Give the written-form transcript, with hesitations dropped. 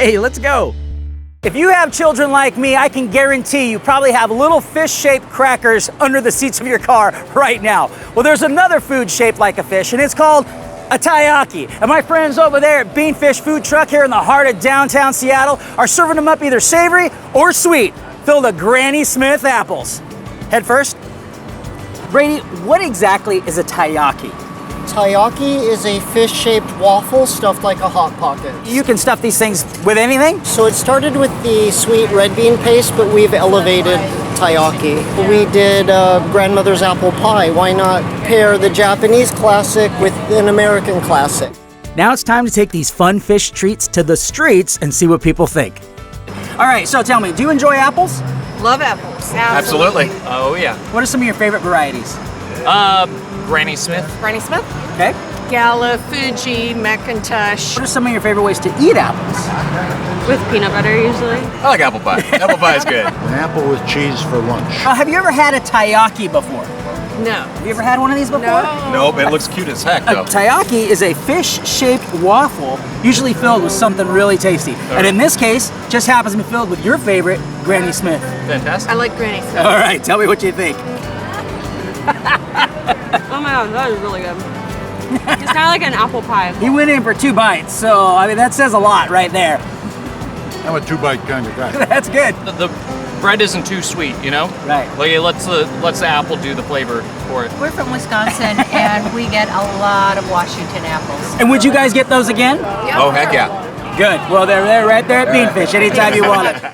Okay, let's go. If you have children like me, I can guarantee you probably have little fish-shaped crackers under the seats of your car right now. Well, there's another food shaped like a fish, and it's called a taiyaki. And my friends over there at BeanFish Food Truck here in the heart of downtown Seattle are serving them up either savory or sweet, filled with Granny Smith apples. Head first. Brady, what exactly is a taiyaki? Taiyaki is a fish-shaped waffle stuffed like a Hot Pocket. You can stuff these things with anything? So it started with the sweet red bean paste, but we've elevated taiyaki. We did grandmother's apple pie. Why not pair the Japanese classic with an American classic? Now it's time to take these fun fish treats to the streets and see what people think. All right, so tell me, do you enjoy apples? Love apples. Absolutely. Oh, yeah. What are some of your favorite varieties? Granny Smith. Granny Smith? Okay. Gala, Fuji, Macintosh. What are some of your favorite ways to eat apples? With peanut butter usually. I like apple pie. Apple pie is good. An apple with cheese for lunch. Have you ever had a taiyaki before? No. Have you ever had one of these before? No. Nope, it looks cute as heck, A though. taiyaki is a fish-shaped waffle, usually filled with something really tasty. And in this case, just happens to be filled with your favorite, Granny Smith. Fantastic. I like Granny Smith. All right, tell me what you think. Oh my god, that is really good. It's kind of like an apple pie. He went in for 2 bites, so I mean that says a lot right there. I'm a 2-bite kind of guy. That's good. The bread isn't too sweet, you know? Right. Like, let's the apple do the flavor for it. We're from Wisconsin and we get a lot of Washington apples. And would you guys get those again? Oh, heck yeah. Good. Well, they're right there at BeanFish anytime you want it.